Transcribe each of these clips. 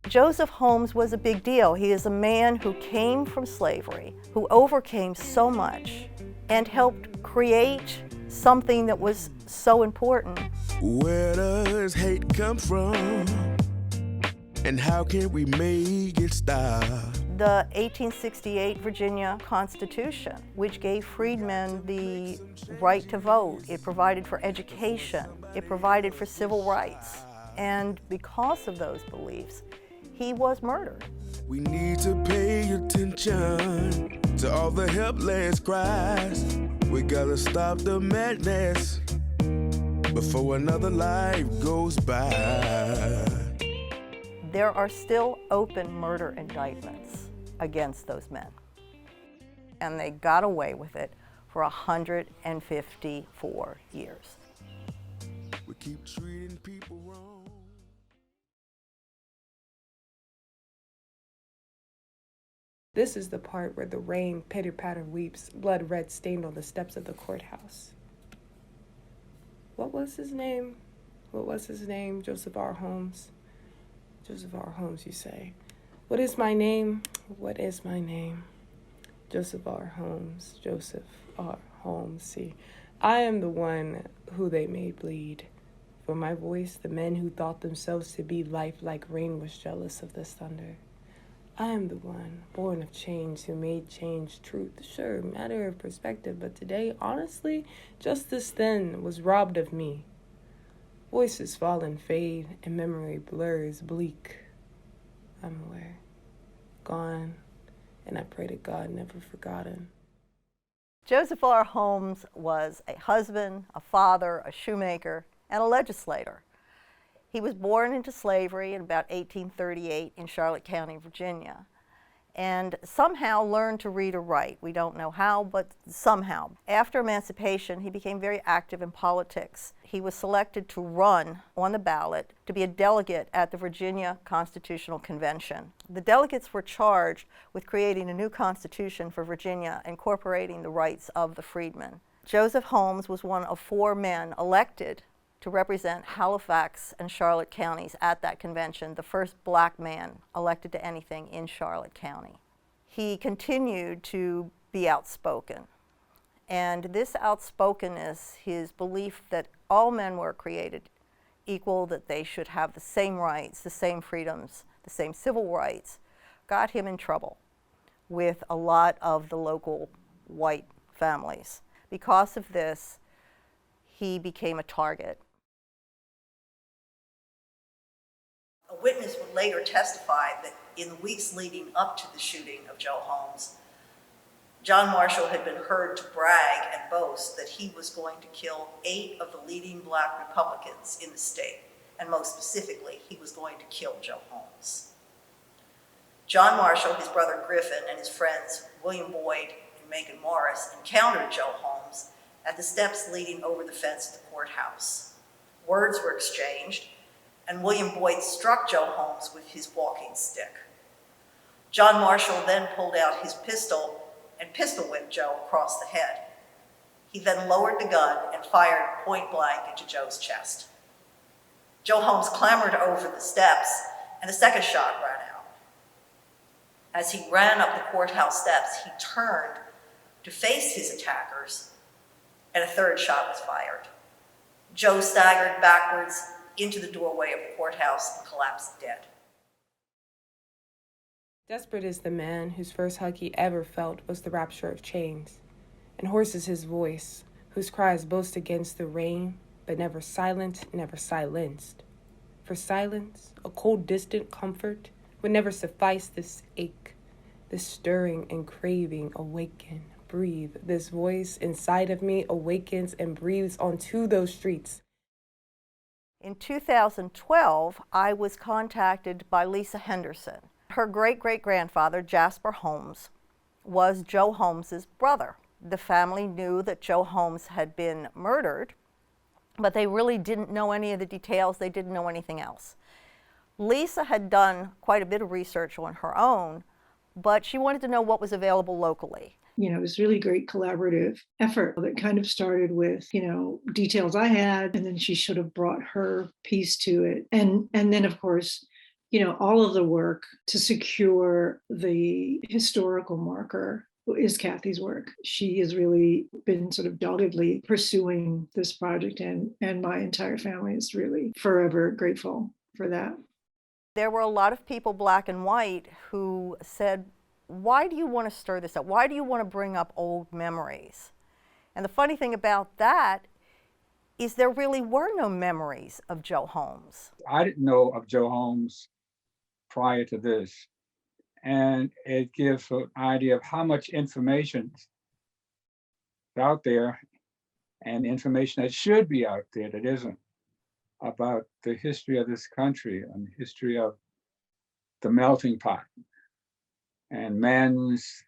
Joseph Holmes was a big deal. He is a man who came from slavery, who overcame so much, and helped create something that was so important. Where does hate come from? And how can we make it stop? The 1868 Virginia Constitution, which gave freedmen the right to vote. It provided for education. It provided for civil rights. And because of those beliefs, he was murdered. We need to pay attention to all the helpless cries. We gotta stop the madness before another life goes by. There are still open murder indictments against those men. And they got away with it for 154 years. We keep treating people wrong. This is the part where the rain pitter-patter weeps, blood red stained on the steps of the courthouse. What was his name? Joseph R. Holmes. Joseph R. Holmes, you say. What is my name? What is my name? Joseph R. Holmes. Joseph R. Holmes. See, I am the one who they made bleed. For my voice, the men who thought themselves to be life like rain was jealous of this thunder. I am the one, born of change, who made change truth. Sure, matter of perspective, but today, honestly, justice then was robbed of me. Voices fall and fade, and memory blurs bleak. I'm aware. Gone, and I pray to God never forgotten. Joseph R. Holmes was a husband, a father, a shoemaker, and a legislator. He was born into slavery in about 1838 in Charlotte County, Virginia, and somehow learned to read or write. We don't know how, but somehow. After emancipation, he became very active in politics. He was selected to run on the ballot to be a delegate at the Virginia Constitutional Convention. The delegates were charged with creating a new constitution for Virginia, incorporating the rights of the freedmen. Joseph Holmes was one of 4 men elected to represent Halifax and Charlotte counties at that convention, the first black man elected to anything in Charlotte County. He continued to be outspoken. And this outspokenness, his belief that all men were created equal, that they should have the same rights, the same freedoms, the same civil rights, got him in trouble with a lot of the local white families. Because of this, he became a target. A witness would later testify that in the weeks leading up to the shooting of Joe Holmes, John Marshall had been heard to brag and boast that he was going to kill 8 of the leading black Republicans in the state, and most specifically, he was going to kill Joe Holmes. John Marshall, his brother Griffin, and his friends William Boyd and Megan Morris encountered Joe Holmes at the steps leading over the fence to the courthouse. Words were exchanged, and William Boyd struck Joe Holmes with his walking stick. John Marshall then pulled out his pistol and pistol whipped Joe across the head. He then lowered the gun and fired point blank into Joe's chest. Joe Holmes clambered over the steps, and a second shot rang out. As he ran up the courthouse steps, he turned to face his attackers, and a third shot was fired. Joe staggered backwards into the doorway of the courthouse and collapsed dead. Desperate is the man whose first hug he ever felt was the rapture of chains, and hoarse is his voice, whose cries boast against the rain, but never silent, never silenced. For silence, a cold, distant comfort, would never suffice this ache, this stirring and craving awaken, breathe. This voice inside of me awakens and breathes onto those streets. In 2012, I was contacted by Lisa Henderson. Her great-great-grandfather, Jasper Holmes, was Joe Holmes's brother. The family knew that Joe Holmes had been murdered, but they really didn't know any of the details. They didn't know anything else. Lisa had done quite a bit of research on her own, but she wanted to know what was available locally. It was really great collaborative effort that kind of started with, details I had, and then she should have brought her piece to it. And then, of course, all of the work to secure the historical marker is Kathy's work. She has really been sort of doggedly pursuing this project, and my entire family is really forever grateful for that. There were a lot of people, black and white, who said, why do you want to stir this up? Why do you want to bring up old memories? And the funny thing about that is there really were no memories of Joe Holmes. I didn't know of Joe Holmes prior to this. And it gives an idea of how much information is out there and information that should be out there that isn't, about the history of this country and the history of the melting pot and man's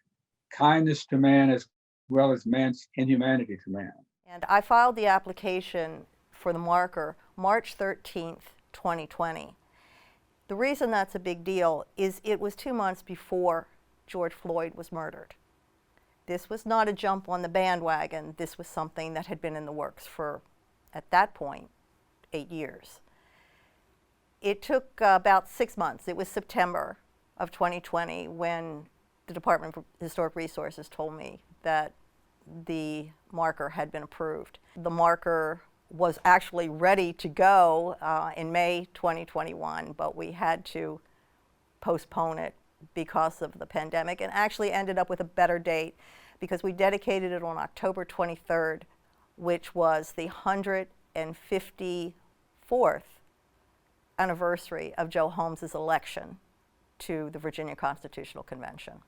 kindness to man as well as man's inhumanity to man. And I filed the application for the marker March 13th, 2020. The reason that's a big deal is it was 2 months before George Floyd was murdered. This was not a jump on the bandwagon. This was something that had been in the works for, at that point, 8 years. It took about 6 months. It was September of 2020 when the Department of Historic Resources told me that the marker had been approved. The marker was actually ready to go in May 2021, but we had to postpone it because of the pandemic, and actually ended up with a better date because we dedicated it on October 23rd, which was the 154th anniversary of Joe Holmes's election to the Virginia Constitutional Convention.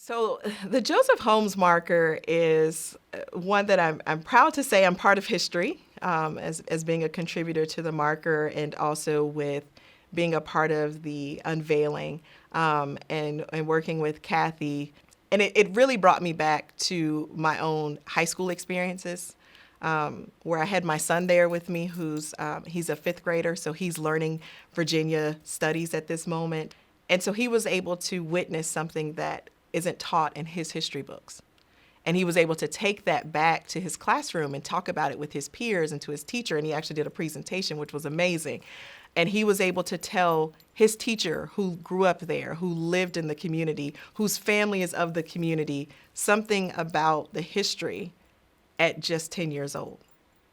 So the Joseph Holmes marker is one that I'm proud to say I'm part of history as being a contributor to the marker, and also with being a part of the unveiling and working with Kathy. And it really brought me back to my own high school experiences, where I had my son there with me, he's a fifth grader, so he's learning Virginia studies at this moment. And so he was able to witness something that isn't taught in his history books. And he was able to take that back to his classroom and talk about it with his peers and to his teacher. And he actually did a presentation, which was amazing. And he was able to tell his teacher, who grew up there, who lived in the community, whose family is of the community, something about the history at just 10 years old.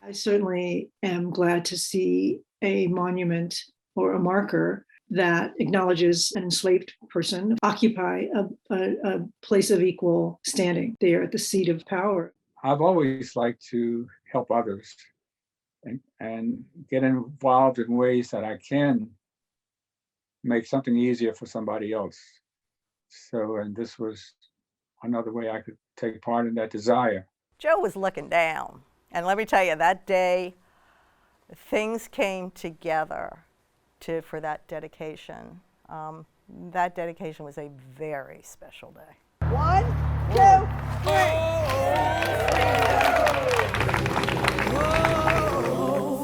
I certainly am glad to see a monument or a marker that acknowledges an enslaved person occupy a place of equal standing. They are at the seat of power. I've always liked to help others and get involved in ways that I can make something easier for somebody else. So, and this was another way I could take part in that desire. Joe was looking down, and let me tell you, that day, things came together for that dedication. That dedication was a very special day. 1, 2, 3.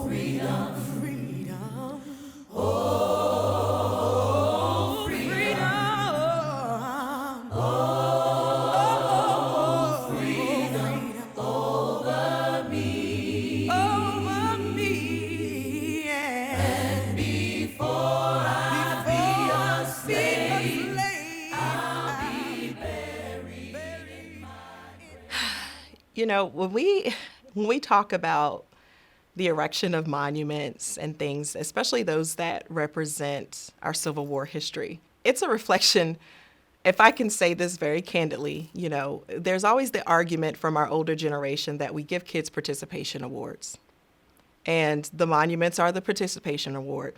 Freedom, freedom, oh, freedom, oh, freedom over me, and before I be a slave, I'll be buried. You know, when we talk about the erection of monuments and things, especially those that represent our Civil War history, it's a reflection. If I can say this very candidly, there's always the argument from our older generation that we give kids participation awards. And the monuments are the participation award.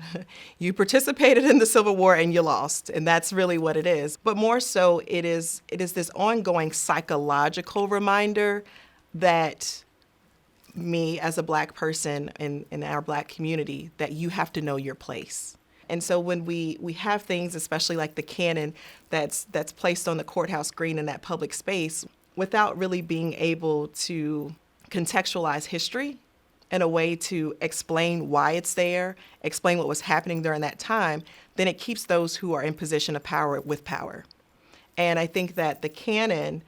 You participated in the Civil War and you lost, and that's really what it is. But more so, it is this ongoing psychological reminder that me as a Black person in our Black community, that you have to know your place. And so when we have things, especially like the cannon that's placed on the courthouse green in that public space, without really being able to contextualize history in a way to explain why it's there, explain what was happening during that time, then it keeps those who are in position of power with power. And I think that the cannon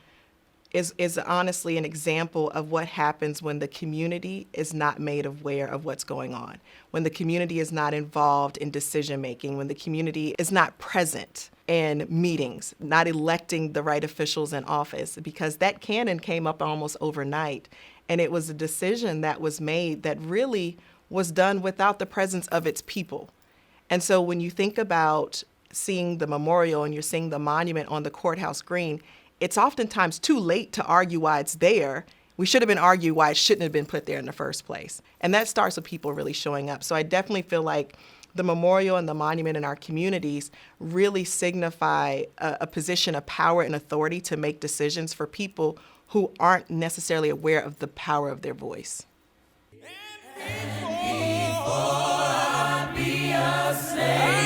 is honestly an example of what happens when the community is not made aware of what's going on, when the community is not involved in decision making, when the community is not present in meetings, not electing the right officials in office, because that canon came up almost overnight. And it was a decision that was made that really was done without the presence of its people. And so when you think about seeing the memorial and you're seeing the monument on the courthouse green, it's oftentimes too late to argue why it's there. We should have been arguing why it shouldn't have been put there in the first place. And that starts with people really showing up. So I definitely feel like the memorial and the monument in our communities really signify a position of power and authority to make decisions for people who aren't necessarily aware of the power of their voice. Before I be a slave.